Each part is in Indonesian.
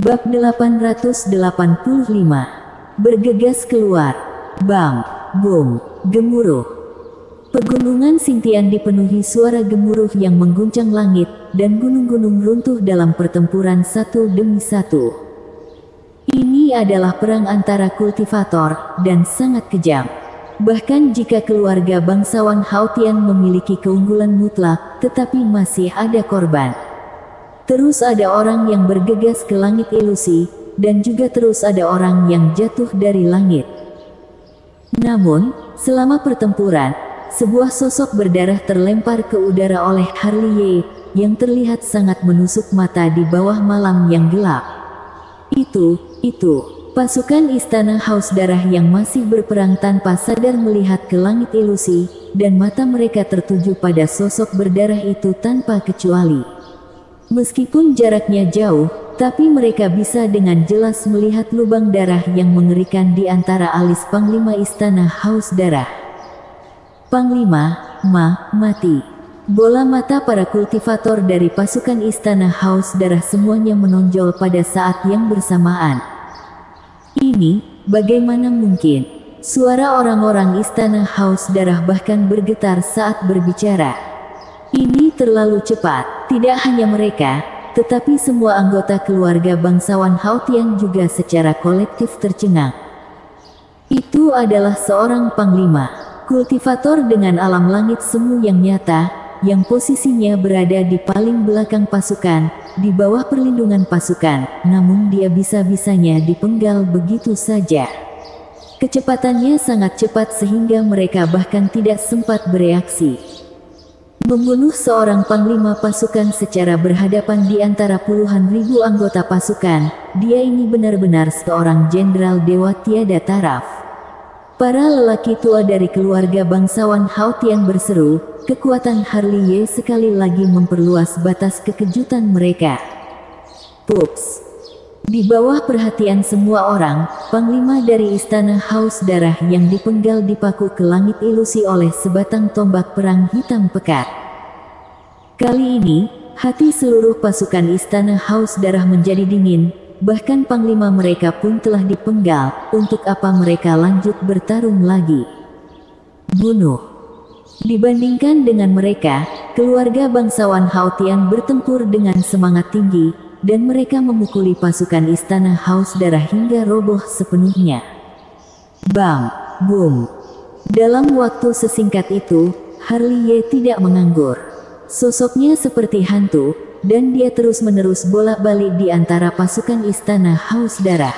Bab 885. Bergegas keluar. Bang, bom, gemuruh. Pegunungan Xintian dipenuhi suara gemuruh yang mengguncang langit, dan gunung-gunung runtuh dalam pertempuran satu demi satu. Ini adalah perang antara kultivator, dan sangat kejam. Bahkan jika keluarga bangsawan Haotian memiliki keunggulan mutlak, tetapi masih ada korban. Terus ada orang yang bergegas ke langit ilusi, dan juga terus ada orang yang jatuh dari langit. Namun, selama pertempuran, sebuah sosok berdarah terlempar ke udara oleh Harley Ye, yang terlihat sangat menusuk mata di bawah malam yang gelap. Itu, pasukan istana Haus Darah yang masih berperang tanpa sadar melihat ke langit ilusi, dan mata mereka tertuju pada sosok berdarah itu tanpa kecuali. Meskipun jaraknya jauh, tapi mereka bisa dengan jelas melihat lubang darah yang mengerikan di antara alis Panglima Istana Haus Darah. Panglima, mati. Bola mata para kultivator dari pasukan Istana Haus Darah semuanya menonjol pada saat yang bersamaan. Ini, bagaimana mungkin? Suara orang-orang Istana Haus Darah bahkan bergetar saat berbicara. Ini terlalu cepat, tidak hanya mereka, tetapi semua anggota keluarga bangsawan Haotian juga secara kolektif tercengang. Itu adalah seorang panglima, kultivator dengan alam langit semu yang nyata, yang posisinya berada di paling belakang pasukan, di bawah perlindungan pasukan, namun dia bisa-bisanya dipenggal begitu saja. Kecepatannya sangat cepat sehingga mereka bahkan tidak sempat bereaksi. Membunuh seorang panglima pasukan secara berhadapan di antara puluhan ribu anggota pasukan, dia ini benar-benar seorang jenderal dewa tiada taraf. Para lelaki tua dari keluarga bangsawan Haotian berseru, kekuatan Harley Ye sekali lagi memperluas batas kekejutan mereka. Pups! Di bawah perhatian semua orang, panglima dari istana Haus Darah yang dipenggal dipaku ke langit ilusi oleh sebatang tombak perang hitam pekat. Kali ini, hati seluruh pasukan istana Haus Darah menjadi dingin, bahkan panglima mereka pun telah dipenggal, untuk apa mereka lanjut bertarung lagi? Bunuh! Dibandingkan dengan mereka, keluarga bangsawan Haotian bertempur dengan semangat tinggi, dan mereka memukuli pasukan istana Haus Darah hingga roboh sepenuhnya. Bang! Boom! Dalam waktu sesingkat itu, Harley Ye tidak menganggur. Sosoknya seperti hantu, dan dia terus-menerus bolak-balik di antara pasukan istana Haus Darah.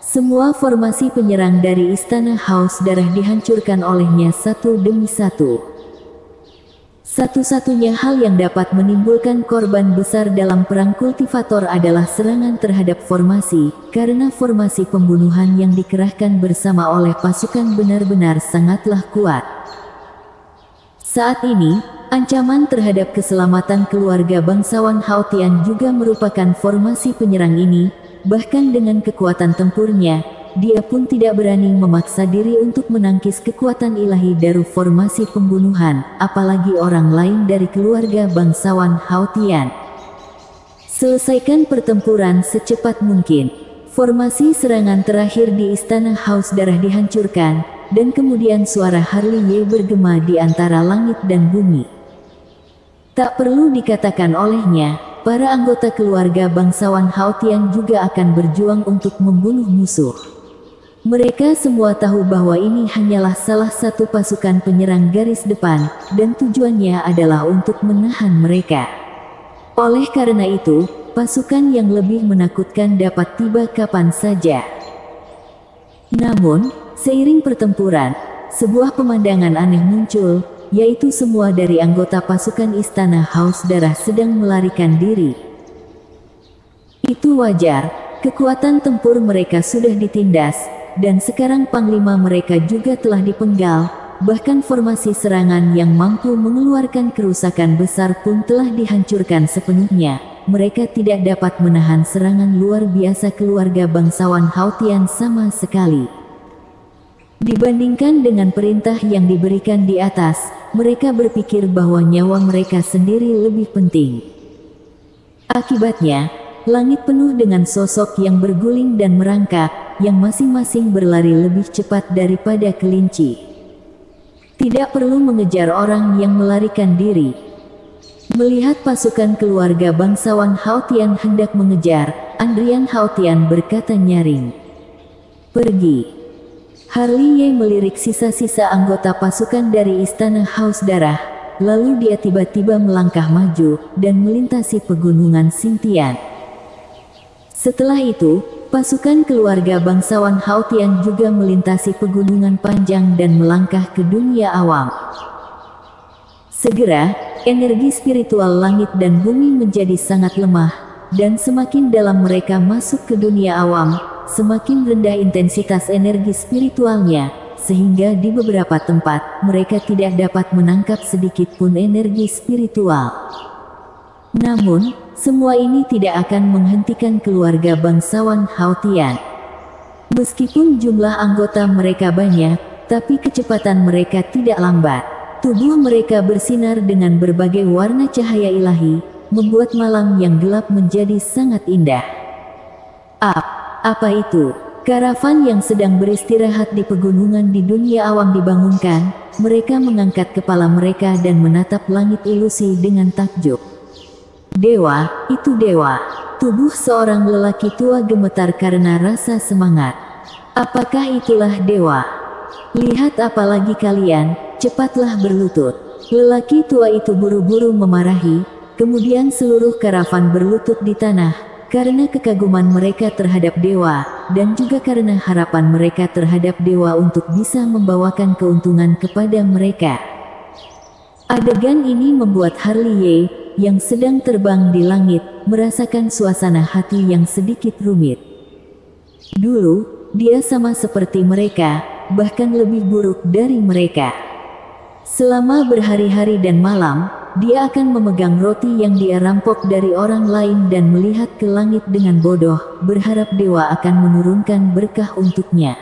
Semua formasi penyerang dari istana Haus Darah dihancurkan olehnya satu demi satu. Satu-satunya hal yang dapat menimbulkan korban besar dalam perang kultivator adalah serangan terhadap formasi, karena formasi pembunuhan yang dikerahkan bersama oleh pasukan benar-benar sangatlah kuat. Saat ini, ancaman terhadap keselamatan keluarga bangsawan Haotian juga merupakan formasi penyerang ini, bahkan dengan kekuatan tempurnya, dia pun tidak berani memaksa diri untuk menangkis kekuatan ilahi dari formasi pembunuhan, apalagi orang lain dari keluarga bangsawan Haotian. Selesaikan pertempuran secepat mungkin. Formasi serangan terakhir di istana Haus Darah dihancurkan, dan kemudian suara Harley Ye bergema di antara langit dan bumi. Tak perlu dikatakan olehnya, para anggota keluarga bangsawan Haotian juga akan berjuang untuk membunuh musuh. Mereka semua tahu bahwa ini hanyalah salah satu pasukan penyerang garis depan, dan tujuannya adalah untuk menahan mereka. Oleh karena itu, pasukan yang lebih menakutkan dapat tiba kapan saja. Namun, seiring pertempuran, sebuah pemandangan aneh muncul, yaitu semua dari anggota pasukan istana Haus Darah sedang melarikan diri. Itu wajar, kekuatan tempur mereka sudah ditindas, dan sekarang panglima mereka juga telah dipenggal, bahkan formasi serangan yang mampu mengeluarkan kerusakan besar pun telah dihancurkan sepenuhnya. Mereka tidak dapat menahan serangan luar biasa keluarga bangsawan Haotian sama sekali. Dibandingkan dengan perintah yang diberikan di atas, mereka berpikir bahwa nyawa mereka sendiri lebih penting. Akibatnya, langit penuh dengan sosok yang berguling dan merangkak, yang masing-masing berlari lebih cepat daripada kelinci. Tidak perlu mengejar orang yang melarikan diri. Melihat pasukan keluarga bangsawan Haotian hendak mengejar, Andrian Haotian berkata nyaring, "Pergi." Harli Ye melirik sisa-sisa anggota pasukan dari istana Haus Darah, lalu dia tiba-tiba melangkah maju dan melintasi pegunungan Xingtian. Setelah itu, pasukan keluarga bangsawan Haotian juga melintasi pegunungan panjang dan melangkah ke dunia awam. Segera, energi spiritual langit dan bumi menjadi sangat lemah, dan semakin dalam mereka masuk ke dunia awam, semakin rendah intensitas energi spiritualnya, sehingga di beberapa tempat, mereka tidak dapat menangkap sedikit pun energi spiritual. Namun, semua ini tidak akan menghentikan keluarga bangsawan Haotian. Meskipun jumlah anggota mereka banyak, tapi kecepatan mereka tidak lambat. Tubuh mereka bersinar dengan berbagai warna cahaya ilahi, membuat malam yang gelap menjadi sangat indah. Apa itu? Karavan yang sedang beristirahat di pegunungan di dunia awam dibangunkan. Mereka mengangkat kepala mereka dan menatap langit ilusi dengan takjub. Dewa, itu dewa. Tubuh seorang lelaki tua gemetar karena rasa semangat. Apakah itulah dewa? Lihat apalagi kalian, cepatlah berlutut. Lelaki tua itu buru-buru memarahi, kemudian seluruh karavan berlutut di tanah, karena kekaguman mereka terhadap dewa, dan juga karena harapan mereka terhadap dewa untuk bisa membawakan keuntungan kepada mereka. Adegan ini membuat Harli Ye, yang sedang terbang di langit, merasakan suasana hati yang sedikit rumit. Dulu, dia sama seperti mereka, bahkan lebih buruk dari mereka. Selama berhari-hari dan malam, dia akan memegang roti yang dia rampok dari orang lain dan melihat ke langit dengan bodoh, berharap dewa akan menurunkan berkah untuknya.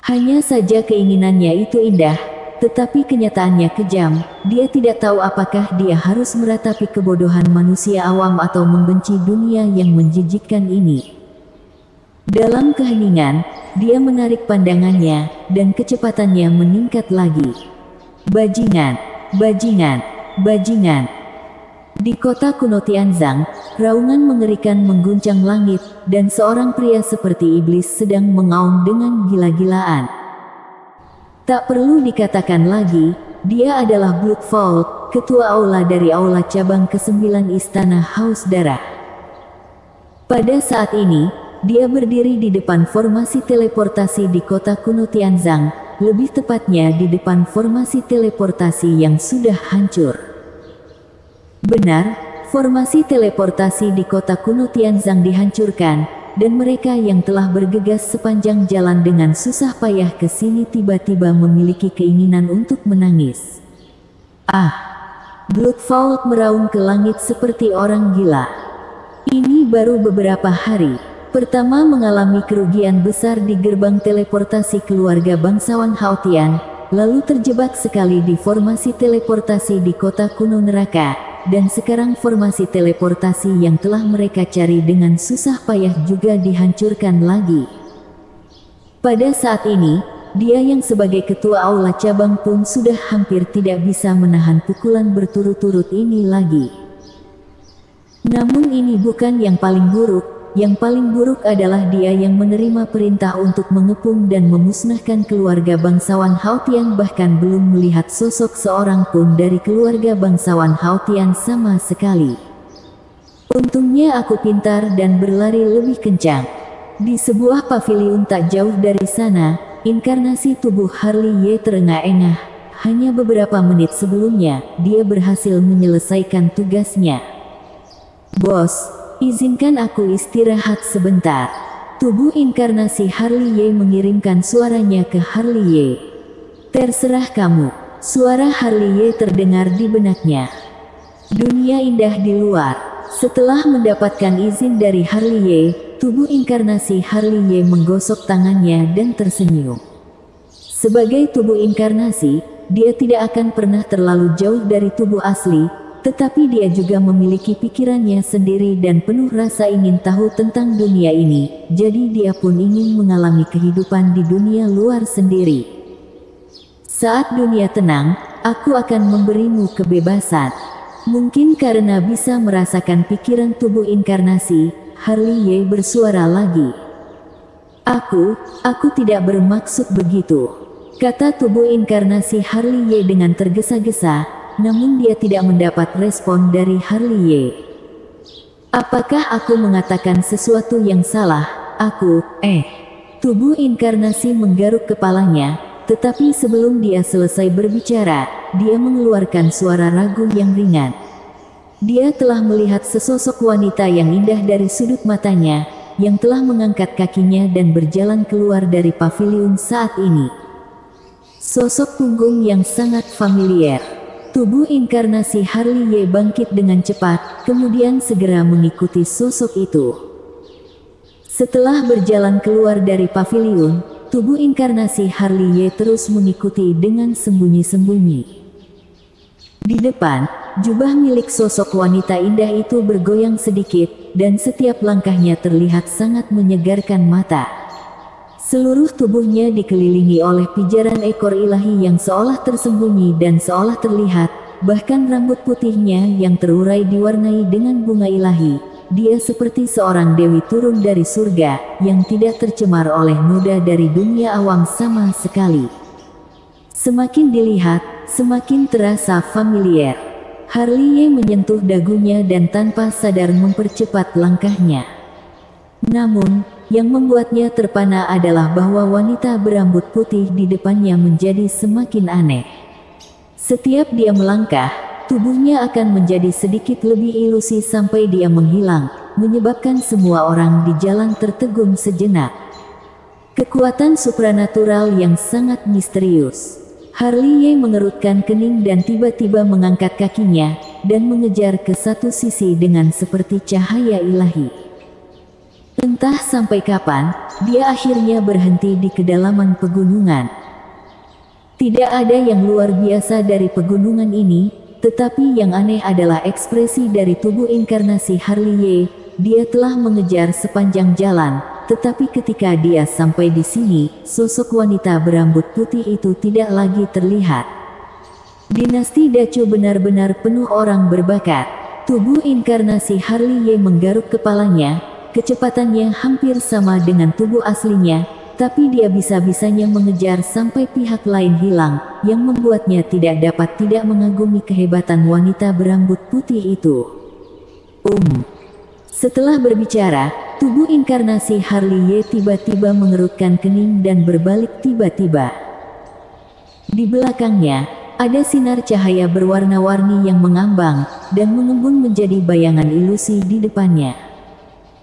Hanya saja keinginannya itu indah, tetapi kenyataannya kejam. Dia tidak tahu apakah dia harus meratapi kebodohan manusia awam atau membenci dunia yang menjijikkan ini. Dalam keheningan, dia menarik pandangannya, dan kecepatannya meningkat lagi. Bajingan, bajingan, bajingan. Di kota kuno Tianzang, raungan mengerikan mengguncang langit, dan seorang pria seperti iblis sedang mengaum dengan gila-gilaan. Tak perlu dikatakan lagi, dia adalah Bloodfall, ketua aula dari aula cabang ke-9 Istana Haus Darah. Pada saat ini, dia berdiri di depan formasi teleportasi di kota kuno Tianzang, lebih tepatnya di depan formasi teleportasi yang sudah hancur. Benar, formasi teleportasi di kota kuno Tianzang dihancurkan, dan mereka yang telah bergegas sepanjang jalan dengan susah payah ke sini tiba-tiba memiliki keinginan untuk menangis. Bloodfall meraung ke langit seperti orang gila. Ini baru beberapa hari. Pertama mengalami kerugian besar di gerbang teleportasi keluarga bangsawan Haotian, lalu terjebak sekali di formasi teleportasi di kota kuno neraka, dan sekarang formasi teleportasi yang telah mereka cari dengan susah payah juga dihancurkan lagi. Pada saat ini, dia yang sebagai ketua aula cabang pun sudah hampir tidak bisa menahan pukulan berturut-turut ini lagi. Namun ini bukan yang paling buruk. Yang paling buruk adalah dia yang menerima perintah untuk mengepung dan memusnahkan keluarga bangsawan Haotian, bahkan belum melihat sosok seorang pun dari keluarga bangsawan Haotian sama sekali. Untungnya aku pintar dan berlari lebih kencang. Di sebuah paviliun tak jauh dari sana, inkarnasi tubuh Harli Ye terengah-engah. Hanya beberapa menit sebelumnya, dia berhasil menyelesaikan tugasnya. Bos, izinkan aku istirahat sebentar. Tubuh inkarnasi Harli Ye mengirimkan suaranya ke Harli Ye. Terserah kamu. Suara Harli Ye terdengar di benaknya. Dunia indah di luar. Setelah mendapatkan izin dari Harli Ye, tubuh inkarnasi Harli Ye menggosok tangannya dan tersenyum. Sebagai tubuh inkarnasi, dia tidak akan pernah terlalu jauh dari tubuh asli, Tetapi dia juga memiliki pikirannya sendiri dan penuh rasa ingin tahu tentang dunia ini, jadi dia pun ingin mengalami kehidupan di dunia luar sendiri. Saat dunia tenang, aku akan memberimu kebebasan. Mungkin karena bisa merasakan pikiran tubuh inkarnasi, Harley Y bersuara lagi. Aku tidak bermaksud begitu, kata tubuh inkarnasi Harley Y dengan tergesa-gesa, namun dia tidak mendapat respon dari Harley Y. Apakah aku mengatakan sesuatu yang salah? Tubuh inkarnasi menggaruk kepalanya, tetapi sebelum dia selesai berbicara, dia mengeluarkan suara ragu yang ringan. Dia telah melihat sesosok wanita yang indah dari sudut matanya, yang telah mengangkat kakinya dan berjalan keluar dari paviliun saat ini. Sosok punggung yang sangat familiar. Tubuh inkarnasi Harley Y bangkit dengan cepat, kemudian segera mengikuti sosok itu. Setelah berjalan keluar dari paviliun, tubuh inkarnasi Harley Y terus mengikuti dengan sembunyi-sembunyi. Di depan, jubah milik sosok wanita indah itu bergoyang sedikit, dan setiap langkahnya terlihat sangat menyegarkan mata. Seluruh tubuhnya dikelilingi oleh pijaran ekor ilahi yang seolah tersembunyi dan seolah terlihat, bahkan rambut putihnya yang terurai diwarnai dengan bunga ilahi. Dia seperti seorang dewi turun dari surga, yang tidak tercemar oleh noda dari dunia awam sama sekali. Semakin dilihat, semakin terasa familiar. Harley Y menyentuh dagunya dan tanpa sadar mempercepat langkahnya. Namun, yang membuatnya terpana adalah bahwa wanita berambut putih di depannya menjadi semakin aneh. Setiap dia melangkah, tubuhnya akan menjadi sedikit lebih ilusi sampai dia menghilang, menyebabkan semua orang di jalan tertegun sejenak. Kekuatan supranatural yang sangat misterius. Harley Y mengerutkan kening dan tiba-tiba mengangkat kakinya, dan mengejar ke satu sisi dengan seperti cahaya ilahi. Entah sampai kapan, dia akhirnya berhenti di kedalaman pegunungan. Tidak ada yang luar biasa dari pegunungan ini, tetapi yang aneh adalah ekspresi dari tubuh inkarnasi Harley Y. Dia telah mengejar sepanjang jalan, tetapi ketika dia sampai di sini, sosok wanita berambut putih itu tidak lagi terlihat. Dinasti Dacu benar-benar penuh orang berbakat. Tubuh inkarnasi Harley Y menggaruk kepalanya. Kecepatannya hampir sama dengan tubuh aslinya, tapi dia bisa-bisanya mengejar sampai pihak lain hilang, yang membuatnya tidak dapat tidak mengagumi kehebatan wanita berambut putih itu. Setelah berbicara, tubuh inkarnasi Harley Y tiba-tiba mengerutkan kening dan berbalik tiba-tiba. Di belakangnya, ada sinar cahaya berwarna-warni yang mengambang, dan mengembun menjadi bayangan ilusi di depannya.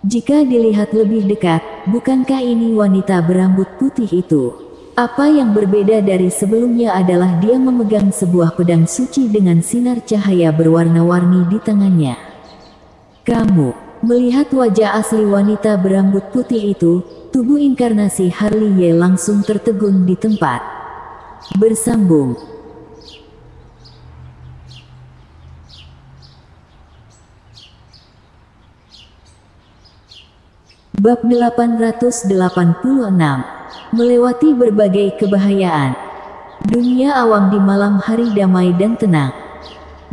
Jika dilihat lebih dekat, bukankah ini wanita berambut putih itu? Apa yang berbeda dari sebelumnya adalah dia memegang sebuah pedang suci dengan sinar cahaya berwarna-warni di tangannya. Kamu melihat wajah asli wanita berambut putih itu, tubuh inkarnasi Harley Y langsung tertegun di tempat. Bersambung. Bab 886. Melewati berbagai kebahayaan. Dunia awam di malam hari damai dan tenang.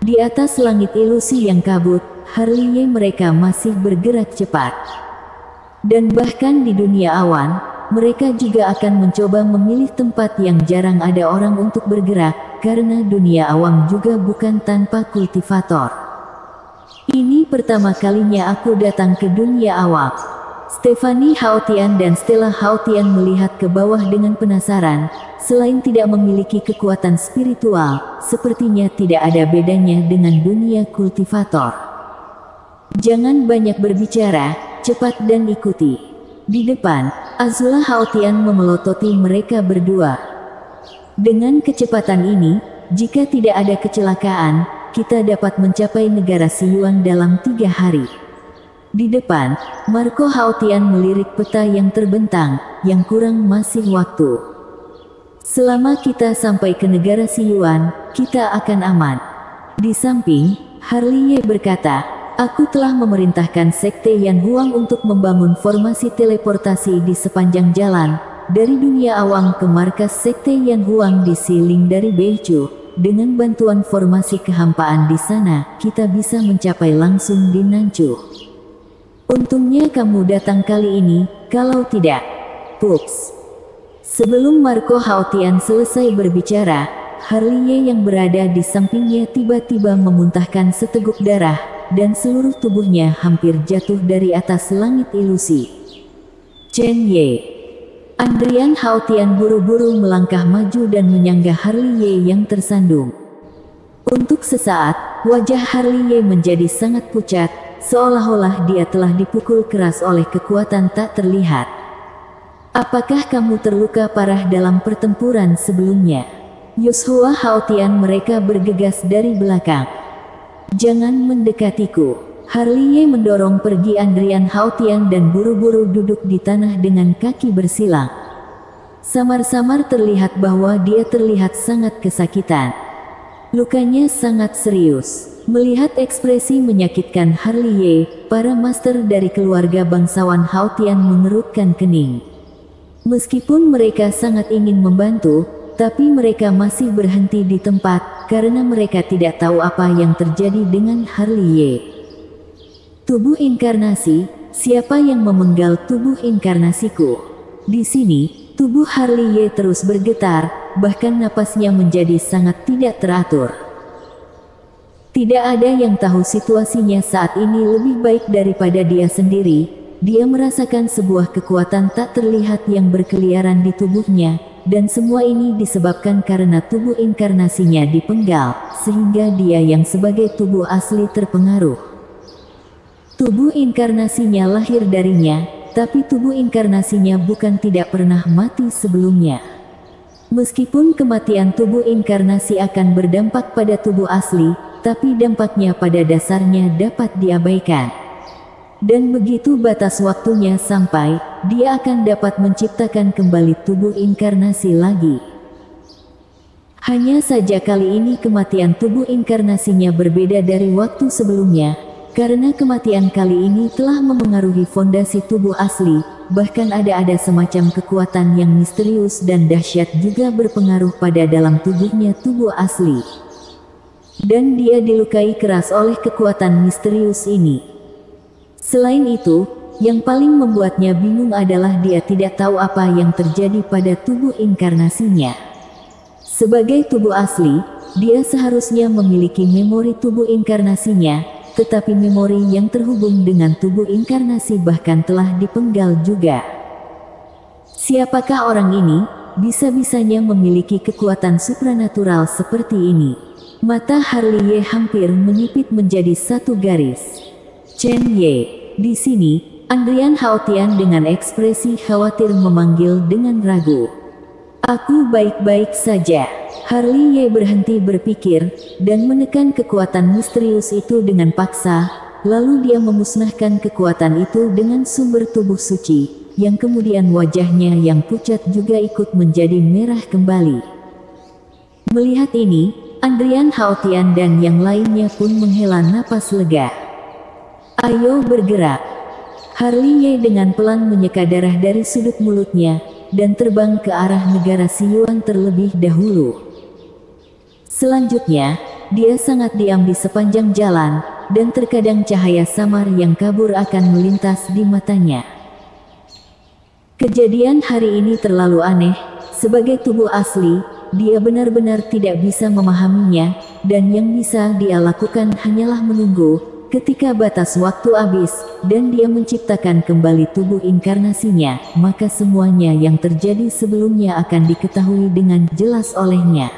Di atas langit ilusi yang kabut, Harley Y mereka masih bergerak cepat. Dan bahkan di dunia awan, mereka juga akan mencoba memilih tempat yang jarang ada orang untuk bergerak, karena dunia awam juga bukan tanpa kultivator. Ini pertama kalinya aku datang ke dunia awam. Stephanie Haotian dan Stella Haotian melihat ke bawah dengan penasaran. Selain tidak memiliki kekuatan spiritual, sepertinya tidak ada bedanya dengan dunia kultivator. Jangan banyak berbicara, cepat dan ikuti. Di depan, Azula Haotian memelototi mereka berdua. Dengan kecepatan ini, jika tidak ada kecelakaan, kita dapat mencapai negara Siyuan dalam 3 hari. Di depan, Marco Haotian melirik peta yang terbentang, yang kurang masih waktu. Selama kita sampai ke negara Siyuan, kita akan aman. Di samping, Harley berkata, "Aku telah memerintahkan Sekte Yan Huang untuk membangun formasi teleportasi di sepanjang jalan, dari dunia awam ke markas Sekte Yan Huang di Siling dari Beichu. Dengan bantuan formasi kehampaan di sana, kita bisa mencapai langsung di Nanchu. Untungnya kamu datang kali ini, kalau tidak, pups." Sebelum Marco Haotian selesai berbicara, Harley yang berada di sampingnya tiba-tiba memuntahkan seteguk darah, dan seluruh tubuhnya hampir jatuh dari atas langit ilusi. Chen Ye. Andrian Haotian buru-buru melangkah maju dan menyanggah Harley yang tersandung. Untuk sesaat, wajah Harley menjadi sangat pucat, seolah-olah dia telah dipukul keras oleh kekuatan tak terlihat. "Apakah kamu terluka parah dalam pertempuran sebelumnya?" Yoshua Haotian mereka bergegas dari belakang. "Jangan mendekatiku." Harley mendorong pergi Andrian Haotian dan buru-buru duduk di tanah dengan kaki bersilang. Samar-samar terlihat bahwa dia terlihat sangat kesakitan. Lukanya sangat serius. Melihat ekspresi menyakitkan Harley, para master dari keluarga bangsawan Haotian mengerutkan kening. Meskipun mereka sangat ingin membantu, tapi mereka masih berhenti di tempat, karena mereka tidak tahu apa yang terjadi dengan Harley. Tubuh inkarnasi, siapa yang memenggal tubuh inkarnasiku? Di sini, tubuh Harley terus bergetar, bahkan napasnya menjadi sangat tidak teratur. Tidak ada yang tahu situasinya saat ini lebih baik daripada dia sendiri. Dia merasakan sebuah kekuatan tak terlihat yang berkeliaran di tubuhnya, dan semua ini disebabkan karena tubuh inkarnasinya dipenggal, sehingga dia yang sebagai tubuh asli terpengaruh. Tubuh inkarnasinya lahir darinya, tapi tubuh inkarnasinya bukan tidak pernah mati sebelumnya. Meskipun kematian tubuh inkarnasi akan berdampak pada tubuh asli, tapi dampaknya pada dasarnya dapat diabaikan. Dan begitu batas waktunya sampai, dia akan dapat menciptakan kembali tubuh inkarnasi lagi. Hanya saja kali ini kematian tubuh inkarnasinya berbeda dari waktu sebelumnya, karena kematian kali ini telah memengaruhi fondasi tubuh asli, bahkan ada semacam kekuatan yang misterius dan dahsyat juga berpengaruh pada dalam tubuhnya tubuh asli. Dan dia dilukai keras oleh kekuatan misterius ini. Selain itu, yang paling membuatnya bingung adalah dia tidak tahu apa yang terjadi pada tubuh inkarnasinya. Sebagai tubuh asli, dia seharusnya memiliki memori tubuh inkarnasinya, tetapi memori yang terhubung dengan tubuh inkarnasi bahkan telah dipenggal juga. Siapakah orang ini? Bisa-bisanya memiliki kekuatan supranatural seperti ini. Mata Harley hampir menyipit menjadi satu garis. Chen Ye. Di sini, Andrian Haotian dengan ekspresi khawatir memanggil dengan ragu. "Aku baik-baik saja." Harley berhenti berpikir, dan menekan kekuatan misterius itu dengan paksa, lalu dia memusnahkan kekuatan itu dengan sumber tubuh suci, yang kemudian wajahnya yang pucat juga ikut menjadi merah kembali. Melihat ini, Andrian Haotian dan yang lainnya pun menghela napas lega. "Ayo bergerak." Harley dengan pelan menyeka darah dari sudut mulutnya, dan terbang ke arah negara Siyuan terlebih dahulu. Selanjutnya, dia sangat diam di sepanjang jalan, dan terkadang cahaya samar yang kabur akan melintas di matanya. Kejadian hari ini terlalu aneh. Sebagai tubuh asli, dia benar-benar tidak bisa memahaminya, dan yang bisa dia lakukan hanyalah menunggu ketika batas waktu habis, dan dia menciptakan kembali tubuh inkarnasinya, maka semuanya yang terjadi sebelumnya akan diketahui dengan jelas olehnya.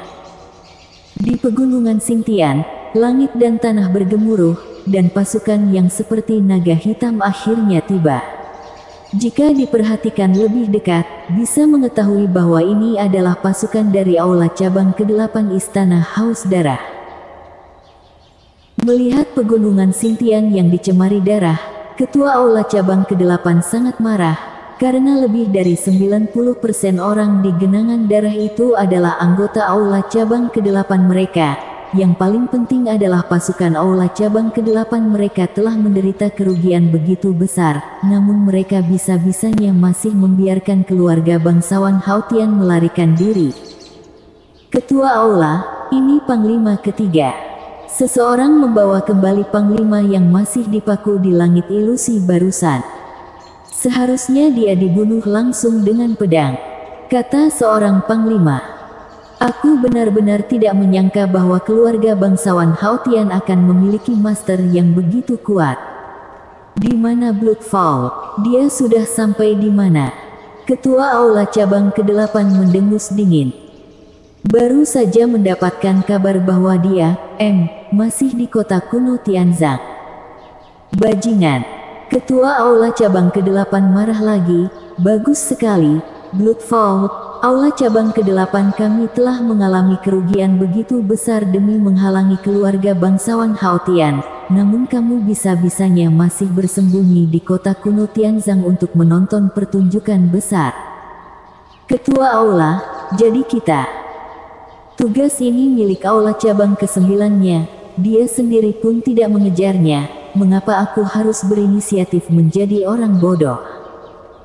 Di pegunungan Xingtian, langit dan tanah bergemuruh, dan pasukan yang seperti naga hitam akhirnya tiba. Jika diperhatikan lebih dekat, bisa mengetahui bahwa ini adalah pasukan dari Aula Cabang ke-8 Istana Haus Darah. Melihat pegunungan Xingtian yang dicemari darah, Ketua Aula Cabang ke-8 sangat marah, karena lebih dari 90% orang di genangan darah itu adalah anggota Aula Cabang ke-8 mereka, yang paling penting adalah pasukan Aula cabang ke-8 mereka telah menderita kerugian begitu besar, namun mereka bisa-bisanya masih membiarkan keluarga bangsawan Haotian melarikan diri. Ketua Aula, ini Panglima ketiga. Seseorang membawa kembali Panglima yang masih dipaku di langit ilusi barusan. Seharusnya dia dibunuh langsung dengan pedang, kata seorang Panglima. Aku benar-benar tidak menyangka bahwa keluarga bangsawan Haotian akan memiliki master yang begitu kuat. Di mana Bloodfall? Dia sudah sampai di mana? Ketua Aula cabang ke-8 mendengus dingin. Baru saja mendapatkan kabar bahwa dia, masih di kota kuno Tianzang. Bajingan. Ketua Aula cabang ke-8 marah lagi. Bagus sekali, Bloodfall. Aula cabang ke-8 kami telah mengalami kerugian begitu besar demi menghalangi keluarga bangsawan Haotian, namun kamu bisa-bisanya masih bersembunyi di kota kuno Tianzang untuk menonton pertunjukan besar. Ketua Aula, jadi kita. Tugas ini milik Aula cabang ke-9-nya, dia sendiri pun tidak mengejarnya, mengapa aku harus berinisiatif menjadi orang bodoh?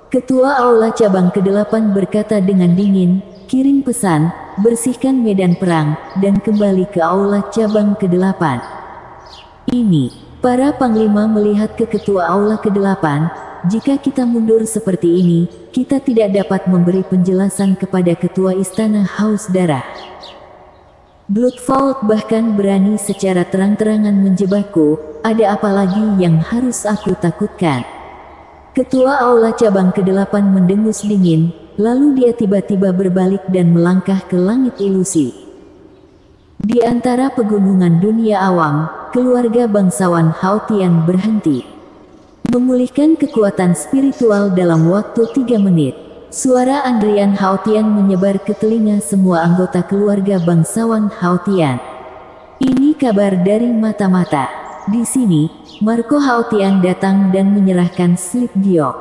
Ketua Aula cabang ke-8 berkata dengan dingin, kirim pesan, bersihkan medan perang, dan kembali ke Aula cabang ke-8. Ini, para panglima melihat ke ketua Aula ke-8, jika kita mundur seperti ini, kita tidak dapat memberi penjelasan kepada ketua istana Haus Darah. Bloodfall bahkan berani secara terang-terangan menjebakku, ada apa lagi yang harus aku takutkan? Ketua Aula cabang ke-8 mendengus dingin, lalu dia tiba-tiba berbalik dan melangkah ke langit ilusi. Di antara pegunungan dunia awam, keluarga bangsawan Haotian berhenti. Memulihkan kekuatan spiritual dalam waktu 3 menit. Suara Andrian Haotian menyebar ke telinga semua anggota keluarga bangsawan Haotian. Ini kabar dari mata-mata. Di sini, Marco Haotian datang dan menyerahkan slip giok.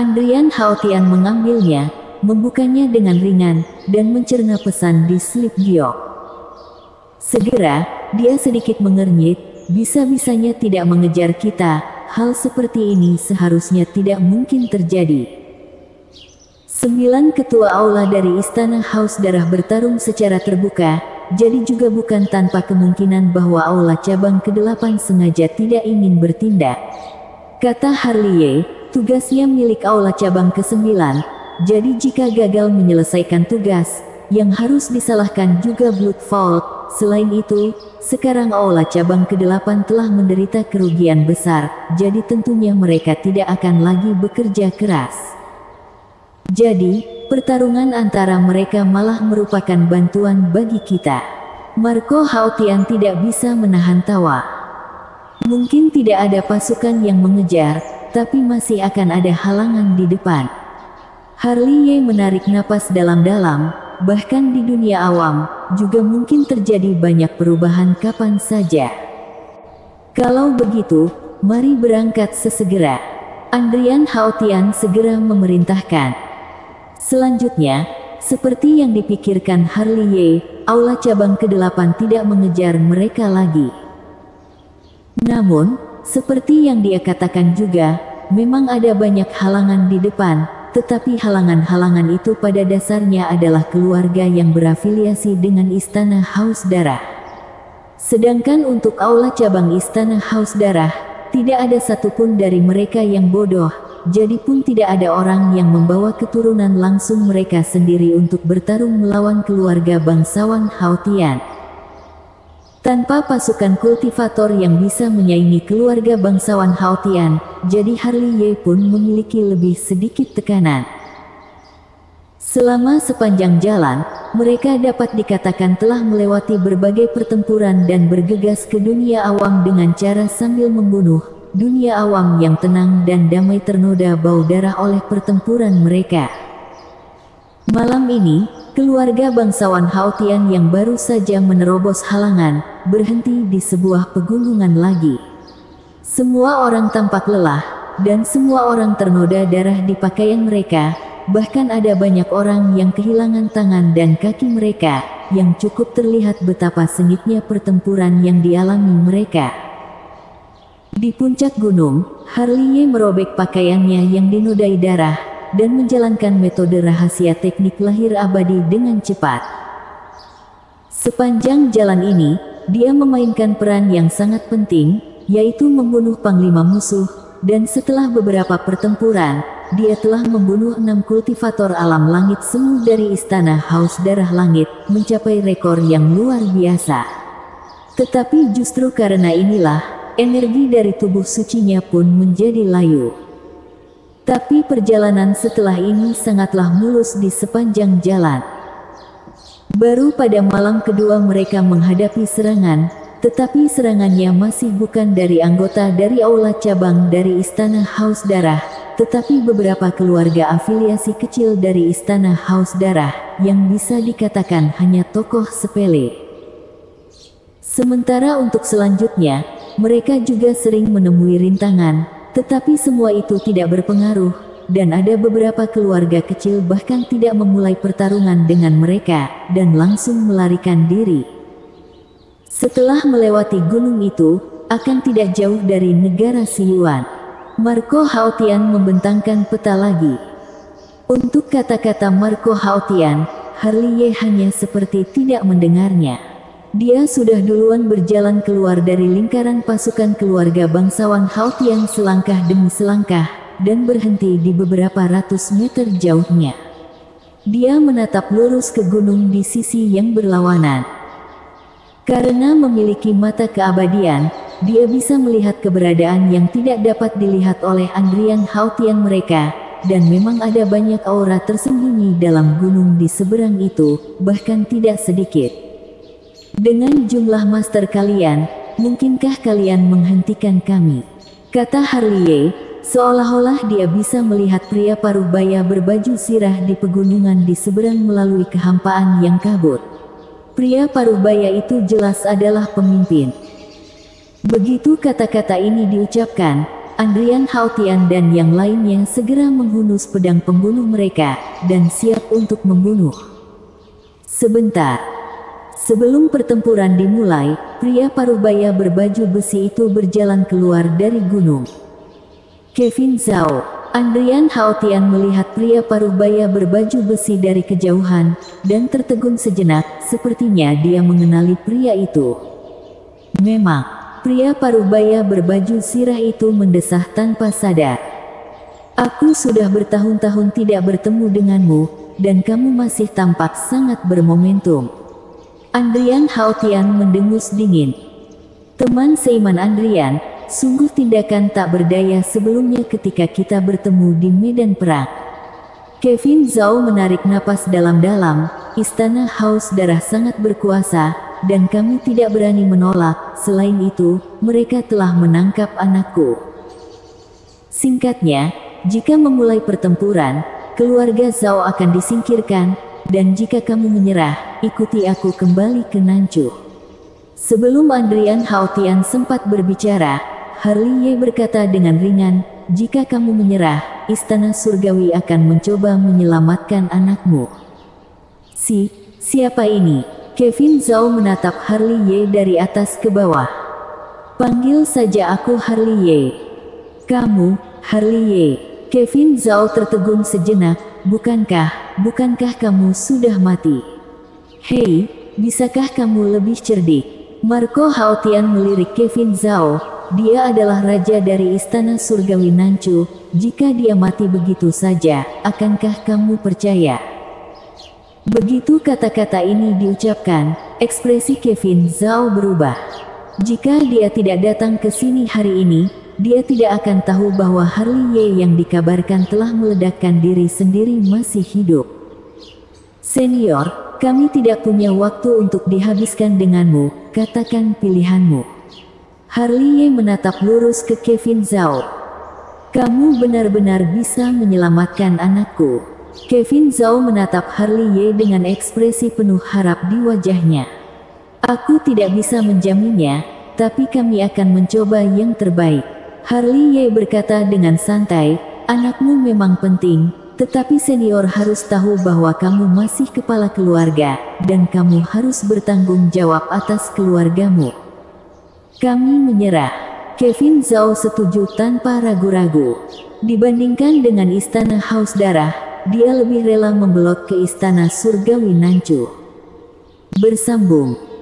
Andrian Haotian mengambilnya, membukanya dengan ringan, dan mencerna pesan di slip giok. Segera, dia sedikit mengernyit, bisa-bisanya tidak mengejar kita, hal seperti ini seharusnya tidak mungkin terjadi. 9 ketua aula dari Istana Haus Darah bertarung secara terbuka, jadi juga bukan tanpa kemungkinan bahwa Aula cabang ke-8 sengaja tidak ingin bertindak. Kata Harley, tugasnya milik Aula cabang ke-9, jadi jika gagal menyelesaikan tugas, yang harus disalahkan juga Bloodfall. Selain itu, sekarang Aula cabang ke-8 telah menderita kerugian besar, jadi tentunya mereka tidak akan lagi bekerja keras. Jadi, pertarungan antara mereka malah merupakan bantuan bagi kita. Marco Haotian tidak bisa menahan tawa. Mungkin tidak ada pasukan yang mengejar, tapi masih akan ada halangan di depan. Harley menarik napas dalam-dalam, bahkan di dunia awam, juga mungkin terjadi banyak perubahan kapan saja. Kalau begitu, mari berangkat sesegera. Andrian Haotian segera memerintahkan. Selanjutnya, seperti yang dipikirkan Harley, Aula cabang ke-8 tidak mengejar mereka lagi. Namun, seperti yang dia katakan juga, memang ada banyak halangan di depan, tetapi halangan-halangan itu pada dasarnya adalah keluarga yang berafiliasi dengan Istana Haus Darah. Sedangkan untuk Aula cabang Istana Haus Darah, tidak ada satupun dari mereka yang bodoh. Jadi pun tidak ada orang yang membawa keturunan langsung mereka sendiri untuk bertarung melawan keluarga bangsawan Haotian. Tanpa pasukan kultivator yang bisa menyaingi keluarga bangsawan Haotian, jadi Harley pun memiliki lebih sedikit tekanan. Selama sepanjang jalan, mereka dapat dikatakan telah melewati berbagai pertempuran dan bergegas ke dunia awam dengan cara sambil membunuh. Dunia awam yang tenang dan damai ternoda bau darah oleh pertempuran mereka. Malam ini, keluarga bangsawan Haotian yang baru saja menerobos halangan, berhenti di sebuah pegunungan lagi. Semua orang tampak lelah, dan semua orang ternoda darah di pakaian mereka, bahkan ada banyak orang yang kehilangan tangan dan kaki mereka, yang cukup terlihat betapa sengitnya pertempuran yang dialami mereka. Di puncak gunung, Harley Ye merobek pakaiannya yang dinodai darah, dan menjalankan metode rahasia teknik lahir abadi dengan cepat. Sepanjang jalan ini, dia memainkan peran yang sangat penting, yaitu membunuh panglima musuh, dan setelah beberapa pertempuran, dia telah membunuh 6 kultivator alam langit semu dari Istana Haus Darah Langit, mencapai rekor yang luar biasa. Tetapi justru karena inilah, energi dari tubuh sucinya pun menjadi layu. Tapi perjalanan setelah ini sangatlah mulus di sepanjang jalan. Baru pada malam kedua mereka menghadapi serangan, tetapi serangannya masih bukan dari anggota dari aula cabang dari Istana Haus Darah, tetapi beberapa keluarga afiliasi kecil dari Istana Haus Darah, yang bisa dikatakan hanya tokoh sepele. Sementara untuk selanjutnya, mereka juga sering menemui rintangan, tetapi semua itu tidak berpengaruh, dan ada beberapa keluarga kecil bahkan tidak memulai pertarungan dengan mereka, dan langsung melarikan diri. Setelah melewati gunung itu, akan tidak jauh dari negara Siyuan, Marco Haotian membentangkan peta lagi. Untuk kata-kata Marco Haotian, Harley Ye hanya seperti tidak mendengarnya. Dia sudah duluan berjalan keluar dari lingkaran pasukan keluarga bangsawan Haotian selangkah demi selangkah, dan berhenti di beberapa ratus meter jauhnya. Dia menatap lurus ke gunung di sisi yang berlawanan. Karena memiliki mata keabadian, dia bisa melihat keberadaan yang tidak dapat dilihat oleh Andrian Haotian mereka, dan memang ada banyak aura tersembunyi dalam gunung di seberang itu, bahkan tidak sedikit. Dengan jumlah master kalian, mungkinkah kalian menghentikan kami? Kata Harley Ye, seolah-olah dia bisa melihat pria paruh baya berbaju sirah di pegunungan di seberang melalui kehampaan yang kabut. Pria paruh baya itu jelas adalah pemimpin. Begitu kata-kata ini diucapkan, Andrian Haotian dan yang lainnya segera menghunus pedang pembunuh mereka, dan siap untuk membunuh. Sebentar sebelum pertempuran dimulai, pria paruhbaya berbaju besi itu berjalan keluar dari gunung. Kevin Zhao, Andrian Haotian melihat pria paruhbaya berbaju besi dari kejauhan, dan tertegun sejenak, sepertinya dia mengenali pria itu. Memang, pria paruhbaya berbaju sirah itu mendesah tanpa sadar. Aku sudah bertahun-tahun tidak bertemu denganmu, dan kamu masih tampak sangat bermomentum. Andrian Haotian mendengus dingin. Teman seiman Andrian, sungguh tindakan tak berdaya sebelumnya ketika kita bertemu di medan perang. Kevin Zhao menarik napas dalam-dalam, Istana Haus Darah sangat berkuasa, dan kami tidak berani menolak. Selain itu, mereka telah menangkap anakku. Singkatnya, jika memulai pertempuran, keluarga Zhao akan disingkirkan, dan jika kamu menyerah, ikuti aku kembali ke Nanchu. Sebelum Andrian Haotian sempat berbicara, Harley Ye berkata dengan ringan, jika kamu menyerah, Istana Surgawi akan mencoba menyelamatkan anakmu. Siapa ini? Kevin Zhao menatap Harley Ye dari atas ke bawah. Panggil saja aku Harley Ye. Kamu, Harley Ye. Kevin Zhao tertegun sejenak, bukankah kamu sudah mati? Hei, bisakah kamu lebih cerdik? Marco Haotian melirik Kevin Zhao, dia adalah raja dari Istana Surgawi Nanchu, jika dia mati begitu saja, akankah kamu percaya? Begitu kata-kata ini diucapkan, ekspresi Kevin Zhao berubah. Jika dia tidak datang ke sini hari ini, dia tidak akan tahu bahwa Harley Ye yang dikabarkan telah meledakkan diri sendiri masih hidup. Senior, kami tidak punya waktu untuk dihabiskan denganmu, katakan pilihanmu. Harley Ye menatap lurus ke Kevin Zhao. Kamu benar-benar bisa menyelamatkan anakku. Kevin Zhao menatap Harley Ye dengan ekspresi penuh harap di wajahnya. Aku tidak bisa menjaminnya, tapi kami akan mencoba yang terbaik. Harley Ye berkata dengan santai, anakmu memang penting, Tetapi senior harus tahu bahwa kamu masih kepala keluarga, dan kamu harus bertanggung jawab atas keluargamu. Kami menyerah. Kevin Zhao setuju tanpa ragu-ragu. Dibandingkan dengan istana Haus Darah, dia lebih rela membelot ke istana surgawi Nanchu. Bersambung.